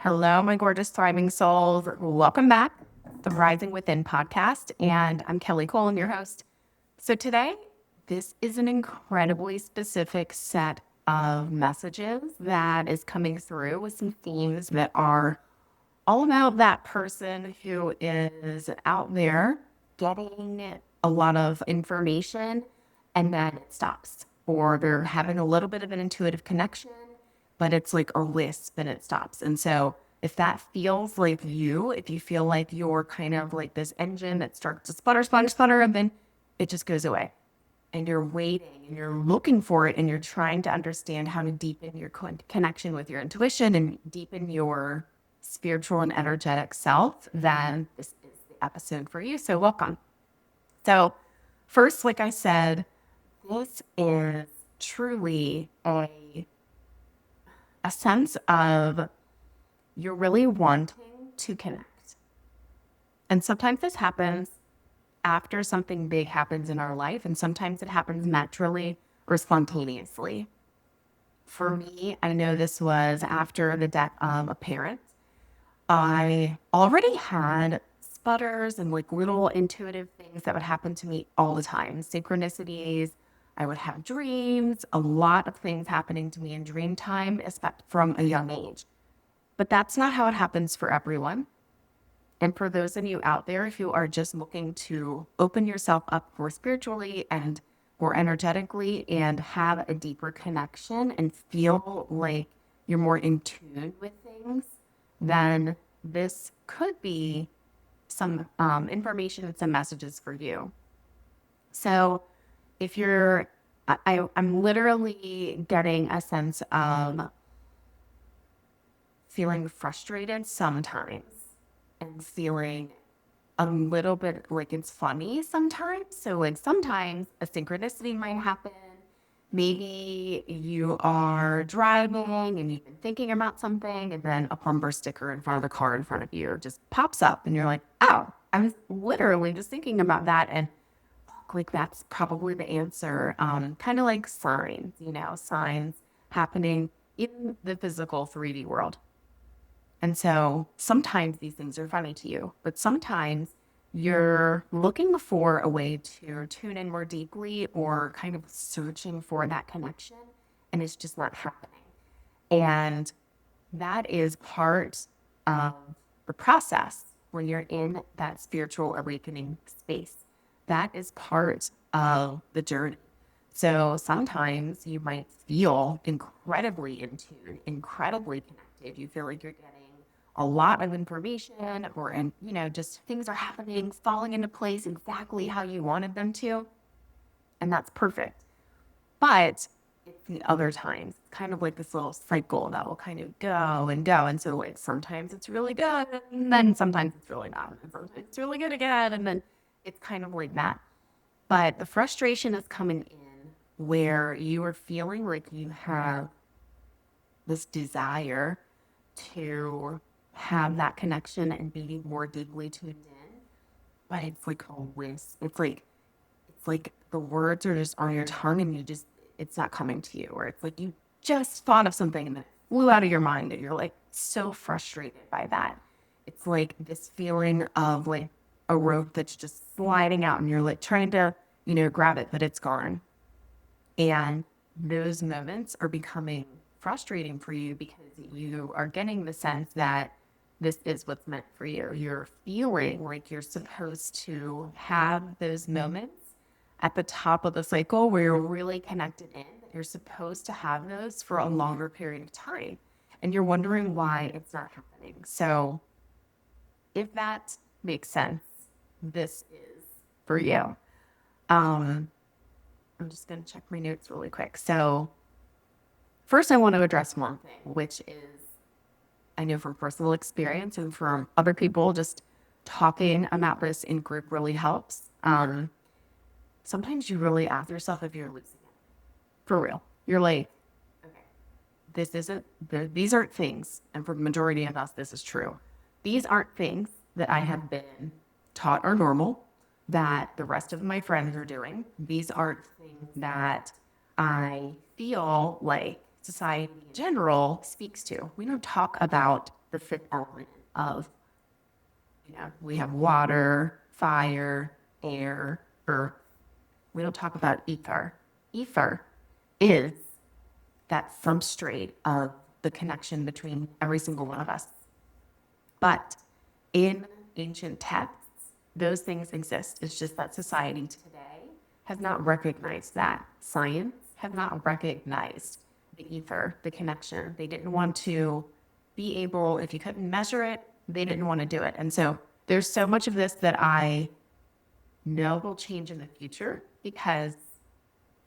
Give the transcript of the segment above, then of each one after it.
Hello, my gorgeous, thriving souls. Welcome back to the Rising Within podcast. And I'm Kelly Cole, your host. So today, this is an incredibly specific set of messages that is coming through with some themes that are all about that person who is out there getting a lot of information and then it stops, or they're having a little bit of an intuitive connection, but it's like a wisp and it stops. And so if that feels like you, if you feel like you're kind of like this engine that starts to sputter, and then it just goes away and you're waiting and you're looking for it and you're trying to understand how to deepen your connection with your intuition and deepen your spiritual and energetic self, then this is the episode for you. So welcome. So first, like I said, this is truly a sense of you're really wanting to connect. And sometimes this happens after something big happens in our life, and sometimes it happens naturally or spontaneously. For me, I know this was after the death of a parent. I already had sputters and like little intuitive things that would happen to me all the time. Synchronicities. I would have dreams, a lot of things happening to me in dream time, especially from a young age. But that's not how it happens for everyone. And for those of you out there who are just looking to open yourself up more spiritually and more energetically and have a deeper connection and feel like you're more in tune with things, then this could be some information and some messages for you. So if I'm literally getting a sense of feeling frustrated sometimes and feeling a little bit like it's funny sometimes. So like sometimes a synchronicity might happen. Maybe you are driving and you've been thinking about something and then a bumper sticker in front of the car in front of you just pops up and you're like, oh, I was literally just thinking about that. And like that's probably the answer. Kind of like signs, signs happening in the physical 3D world. And so sometimes these things are funny to you, but sometimes you're looking for a way to tune in more deeply or kind of searching for that connection, and it's just not happening. And that is part of the process when you're in that spiritual awakening space. That is part of the journey. So sometimes you might feel incredibly in tune, incredibly connected. You feel like you're getting a lot of information or, just things are happening, falling into place exactly how you wanted them to. And that's perfect. But it's the other times, it's kind of like this little cycle that will kind of go and go. And so like sometimes it's really good and then sometimes it's really not. And sometimes it's really good again. And then it's kind of like that. But the frustration is coming in where you are feeling like you have this desire to have that connection and be more deeply tuned in, but it's like a wisp. It's like the words are just on your tongue and it's not coming to you. Or it's like you just thought of something and then it flew out of your mind and you're like so frustrated by that. It's like this feeling of like a rope that's just sliding out and you're like trying to, grab it, but it's gone. And those moments are becoming frustrating for you because you are getting the sense that this is what's meant for you. You're feeling like you're supposed to have those moments at the top of the cycle where you're really connected in. You're supposed to have those for a longer period of time. And you're wondering why it's not happening. So if that makes sense, this is for you. I'm just going to check my notes really quick. So first I want to address one thing, which is, I know from personal experience and from other people, just talking about this in group really helps. Sometimes you really ask yourself if you're losing it. For real. You're like, okay, these aren't things. And for the majority of us, this is true. These aren't things that I have been taught are normal, that the rest of my friends are doing. These aren't things that I feel like society in general speaks to. We don't talk about the fifth element of, we have water, fire, air, earth. We don't talk about ether. Ether is that substrate of the connection between every single one of us. But in ancient texts, those things exist. It's just that society today has not recognized that. Science has not recognized the ether, the connection. They didn't want to be able, if you couldn't measure it, they didn't want to do it. And so there's so much of this that I know will change in the future because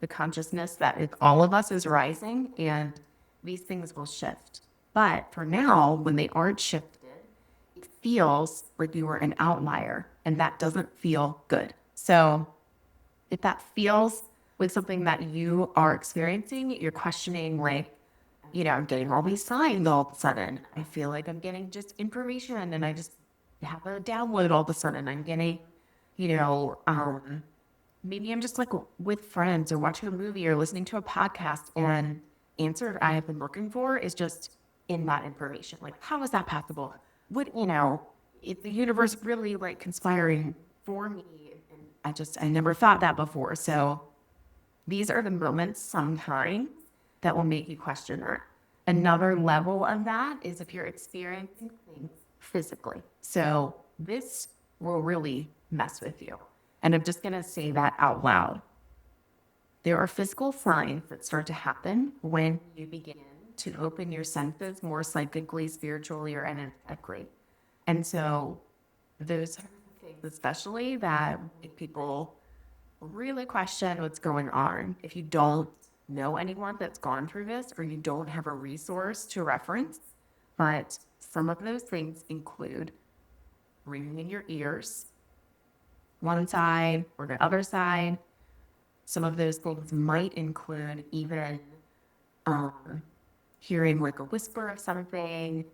the consciousness that all of us is rising and these things will shift. But for now, when they aren't shifted, it feels like you were an outlier and that doesn't feel good. So if that feels like something that you are experiencing, you're questioning like, I'm getting all these signs all of a sudden. I feel like I'm getting just information and I just have a download all of a sudden. I'm getting, maybe I'm just like with friends or watching a movie or listening to a podcast and answer I have been looking for is just in that information. Like, how is that possible? Is the universe really like conspiring for me? And I never thought that before. So these are the moments sometimes that will make you question that. Another level of that is if you're experiencing things physically. So this will really mess with you. And I'm just going to say that out loud. There are physical signs that start to happen when you begin to open your senses more psychically, spiritually, or energetically. And so those are things especially that if people really question what's going on. If you don't know anyone that's gone through this or you don't have a resource to reference, but some of those things include ringing in your ears, one side or the other side. Some of those things might include even hearing like a whisper of something,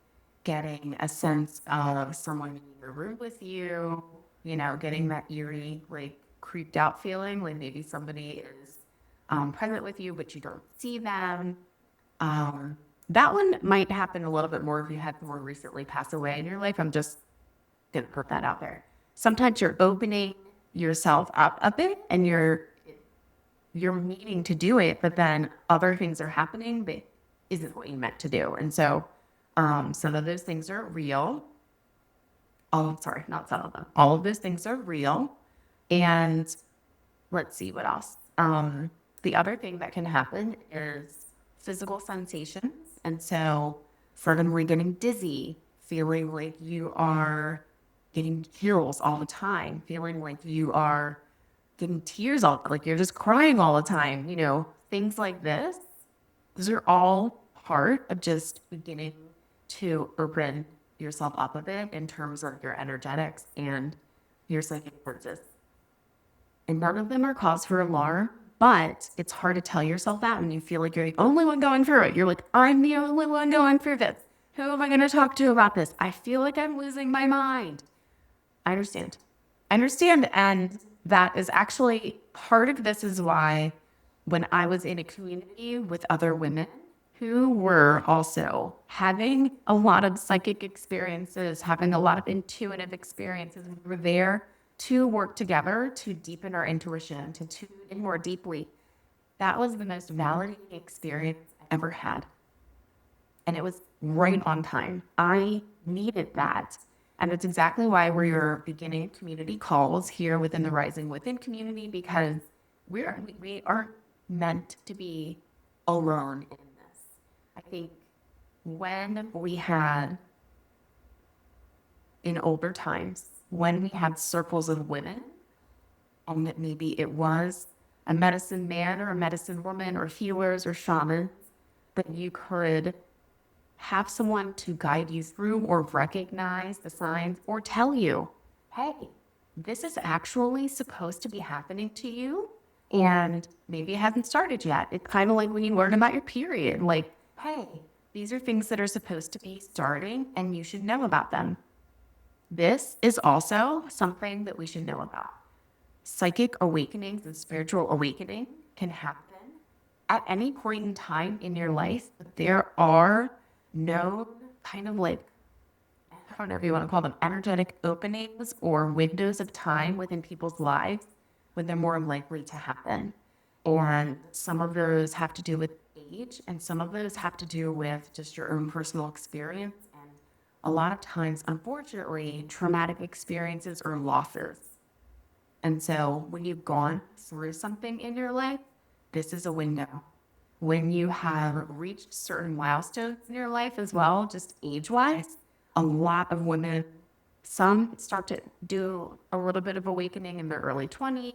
getting a sense of someone in the room with you, getting that eerie, like creeped out feeling, like maybe somebody is present with you, but you don't see them. That one might happen a little bit more if you had more recently pass away in your life. I'm just going to put that out there. Sometimes you're opening yourself up a bit and you're meaning to do it, but then other things are happening that isn't what you meant to do. And so some of those things are real. Oh, sorry, not some of them. All of those things are real. And let's see what else. The other thing that can happen is physical sensations. And so suddenly getting dizzy, feeling like you are getting chills all the time, feeling like you are getting tears like you're just crying all the time, things like this. Those are all part of just beginning to open yourself up a bit in terms of your energetics and your psychic forces. And none of them are cause for alarm, but it's hard to tell yourself that when you feel like you're the only one going through it. You're like, I'm the only one going through this. Who am I going to talk to about this? I feel like I'm losing my mind. I understand. And that is actually part of this is why when I was in a community with other women who were also having a lot of psychic experiences, having a lot of intuitive experiences, we were there to work together to deepen our intuition, to tune in more deeply. That was the most validating experience I ever had. And it was right on time. I needed that. And it's exactly why we're beginning community calls here within the Rising Within community, because we aren't meant to be alone in this. I think when we had, in older times, when we had circles of women, and that maybe it was a medicine man or a medicine woman or healers or shamans, that you could have someone to guide you through or recognize the signs or tell you, hey, this is actually supposed to be happening to you. And maybe it hasn't started yet. It's kind of like when you learn about your period, like, hey, these are things that are supposed to be starting and you should know about them. This is also something that we should know about. Psychic awakenings and spiritual awakening can happen at any point in time in your life, there are no kind of like, I don't know if you want to call them energetic openings or windows of time within people's lives when they're more likely to happen. And some of those have to do with age, and some of those have to do with just your own personal experience. And a lot of times, unfortunately, traumatic experiences or losses. And so when you've gone through something in your life, this is a window. When you have reached certain milestones in your life as well, just age-wise, a lot of women, some start to do a little bit of awakening in their early 20s.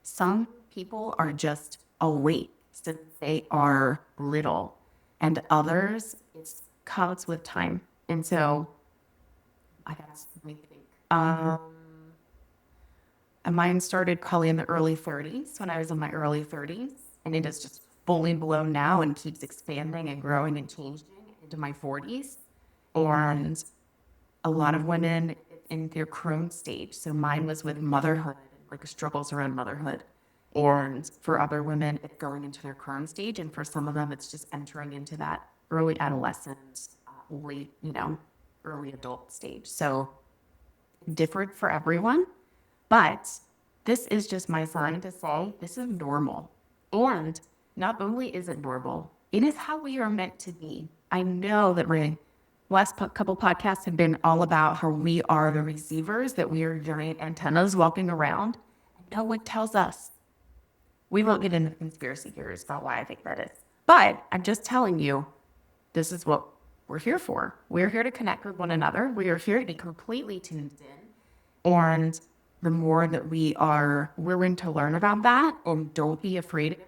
Some people are just awake since they are little. And others, it comes with time. And so, I guess, let me think. And mine started probably in the early 30s, when I was in my early 30s. And it is just fully blown now and keeps expanding and growing and changing into my 40s. And a lot of women in their crone stage. So mine was with motherhood, like struggles around motherhood. And for other women, it's going into their crone stage. And for some of them, it's just entering into that early adolescent, late, early adult stage. So different for everyone. But this is just my sign to say this is normal. And not only is it normal, it is how we are meant to be. I know that my last couple podcasts have been all about how we are the receivers, that we are giant antennas walking around. And no one tells us. We won't get into conspiracy theories about why I think that is. But I'm just telling you, this is what we're here for. We're here to connect with one another. We are here to be completely tuned in. And the more that we are willing to learn about that and don't be afraid of it,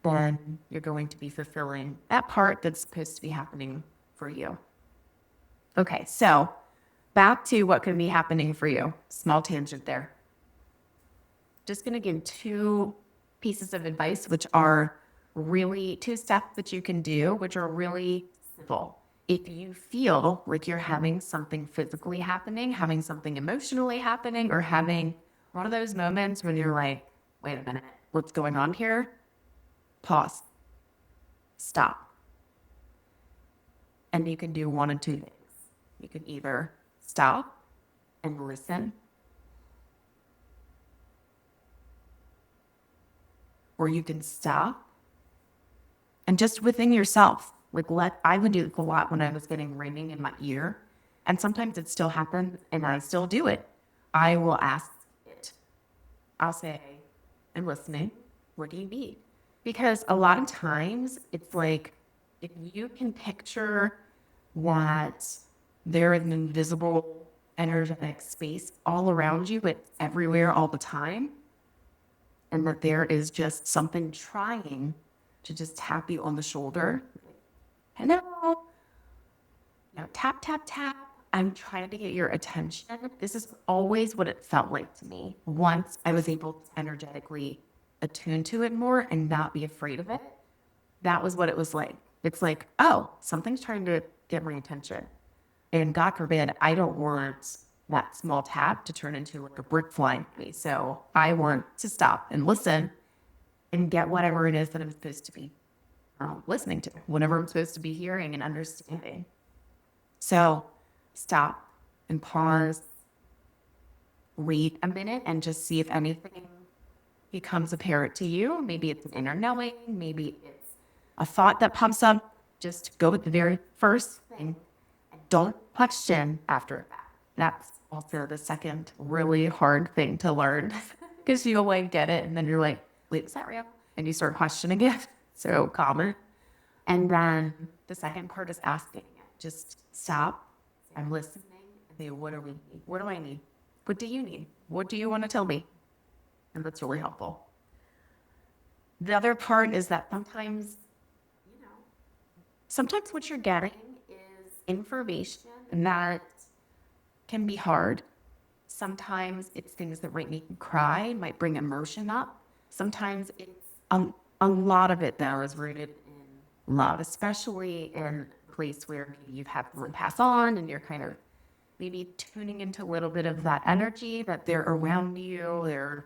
then you're going to be fulfilling that part that's supposed to be happening for you. Okay, so back to what could be happening for you. Small tangent there. Just going to give 2 pieces of advice, which are really 2 steps that you can do, which are really simple. If you feel like you're having something physically happening, having something emotionally happening, or having one of those moments when you're like, wait a minute, what's going on here? Pause. Stop. And you can do one of 2 things. You can either stop and listen, or you can stop and just within yourself, I would do a lot when I was getting ringing in my ear, and sometimes it still happens, and I still do it. I will ask it. I'll say, I'm listening. What do you need? Because a lot of times it's like, if you can picture what there is an invisible energetic space all around you, but everywhere all the time, and that there is just something trying to just tap you on the shoulder. Hello. Tap, tap, tap. I'm trying to get your attention. This is always what it felt like to me once I was able to energetically attune to it more and not be afraid of it. That was what it was like. It's like, oh, something's trying to get my attention. And God forbid, I don't want that small tap to turn into like a brick flying at me. So I want to stop and listen and get whatever it is that I'm supposed to be listening to, whatever I'm supposed to be hearing and understanding. So stop and pause, wait a minute, and just see if anything becomes apparent to you. Maybe it's an inner knowing, maybe it's a thought that pops up. Just go with the very first thing and don't question after that. That's also the second really hard thing to learn because you'll like get it and then you're like, wait, is that real? And you start questioning it. So common. And then the second part is asking it. Just stop. I'm listening. And say, what do we need? What do I need? What do you need? What do you want to tell me? And that's really helpful. The other part is that sometimes what you're getting is information that can be hard. Sometimes it's things that might make you cry, might bring emotion up. Sometimes it's a lot of it though is rooted in love, especially in a place where you've had someone pass on and you're kind of maybe tuning into a little bit of that energy that they're around you.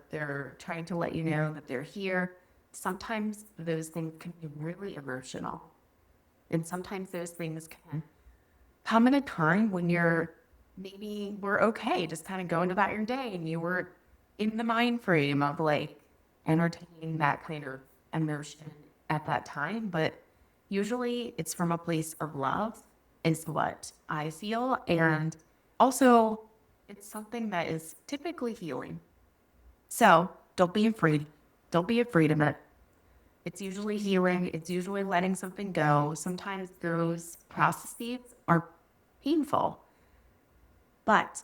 They're trying to let you know that they're here. sometimes those things can be really emotional. And sometimes those things can come at a time when maybe we're okay, just kind of going about your day and you were in the mind frame of like entertaining that kind of emotion at that time. But usually it's from a place of love, is what I feel. And also, it's something that is typically healing. So don't be afraid. Don't be afraid of it. It's usually healing. It's usually letting something go. Sometimes those processes are painful, but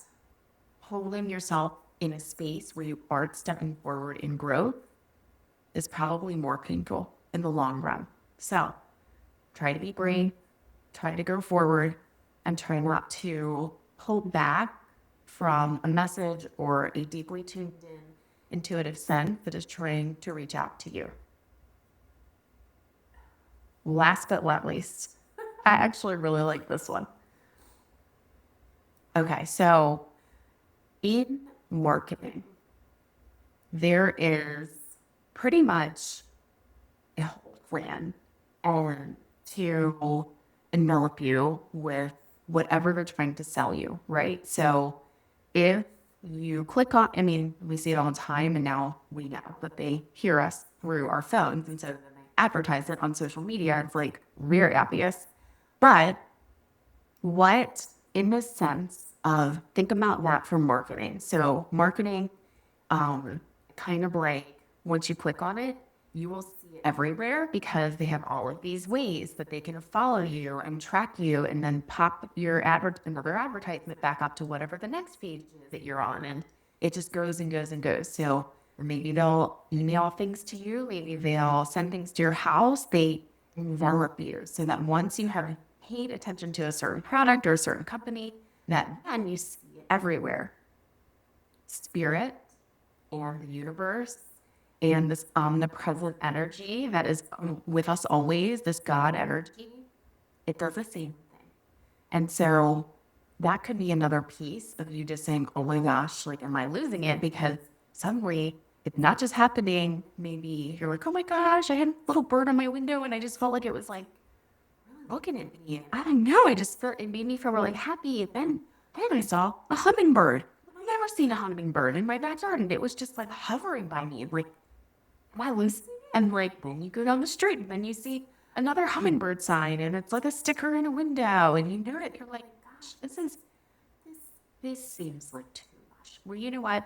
holding yourself in a space where you aren't stepping forward in growth is probably more painful in the long run. So try to be brave, try to go forward, and try not to pull back from a message or a deeply tuned in intuitive sense that is trying to reach out to you. Last but not least, I actually really like this one. Okay, so in marketing, there is pretty much a whole plan to envelop you with whatever they're trying to sell you, right? So if you click on, I mean, we see it all the time, and now we know that they hear us through our phones, and so then they advertise it on social media. It's like very obvious. But what, in the sense of, think about that for marketing. So marketing, kind of like once you click on it, you will see it everywhere because they have all of these ways that they can follow you and track you and then pop your another advertisement back up to whatever the next page is that you're on. And it just goes and goes and goes. So maybe they'll email things to you. Maybe they'll send things to your house. They envelop you so that once you have paid attention to a certain product or a certain company, that then you see it everywhere. Spirit and the universe and this omnipresent energy that is with us always, this God energy, it does the same thing. And so that could be another piece of you just saying, oh my gosh, like, am I losing it? Because suddenly it's not just happening. Maybe you're like, oh my gosh, I had a little bird on my window and I just felt like it was like looking at me. I don't know. It made me feel really happy. And then I saw a hummingbird. I've never seen a hummingbird in my backyard. And it was just like hovering by me. Like, am I losing it? And like, then you go down the street and then you see another hummingbird sign and it's like a sticker in a window. And you know it. You're like, gosh, this seems like too much. Well, you know what?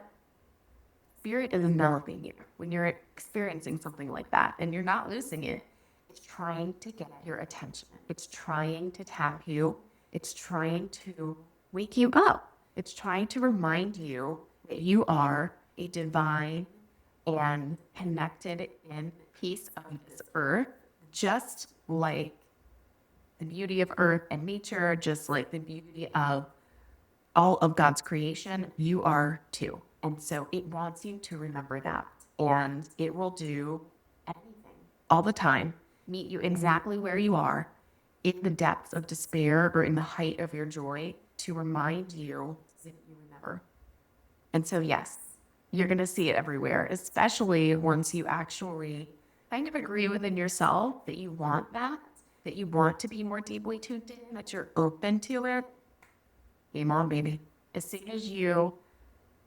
Spirit is enveloping you when you're experiencing something like that and you're not losing it. It's trying to get your attention. It's trying to tap you. It's trying to wake you up. It's trying to remind you that you are a divine and connected in piece of this earth, just like the beauty of earth and nature, just like the beauty of all of God's creation, you are too. And so it wants you to remember that. And it will do anything all the time, meet you exactly where you are, in the depths of despair or in the height of your joy, to remind you that you remember. And so, yes, you're going to see it everywhere, especially once you actually kind of agree within yourself that you want that you want to be more deeply tuned in, that you're open to it. Game on, baby. As soon as you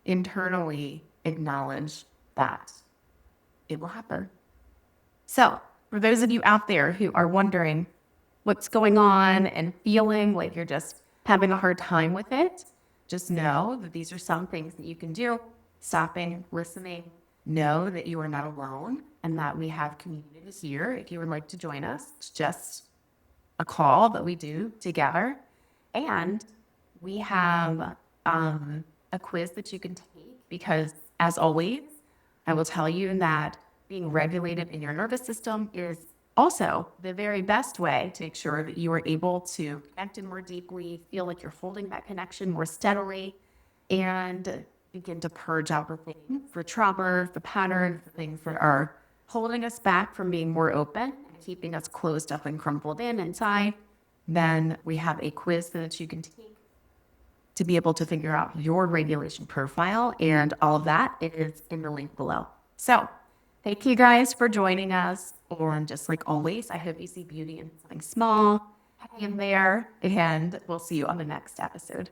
internally acknowledge that, it will happen. So, for those of you out there who are wondering what's going on and feeling like you're just having a hard time with it, just know that these are some things that you can do. Stopping, listening, know that you are not alone and that we have community here. If you would like to join us, it's just a call that we do together. And we have a quiz that you can take because, as always, I will tell you that being regulated in your nervous system is also the very best way to make sure that you are able to connect in more deeply, feel like you're holding that connection more steadily, and begin to purge out the things, the trauma, the patterns, the things that are holding us back from being more open and keeping us closed up and crumpled in inside. Then we have a quiz that you can take to be able to figure out your regulation profile, and all of that is in the link below. So Thank you guys for joining us. Or just like always, I hope you see beauty in something small, happy in there, and we'll see you on the next episode.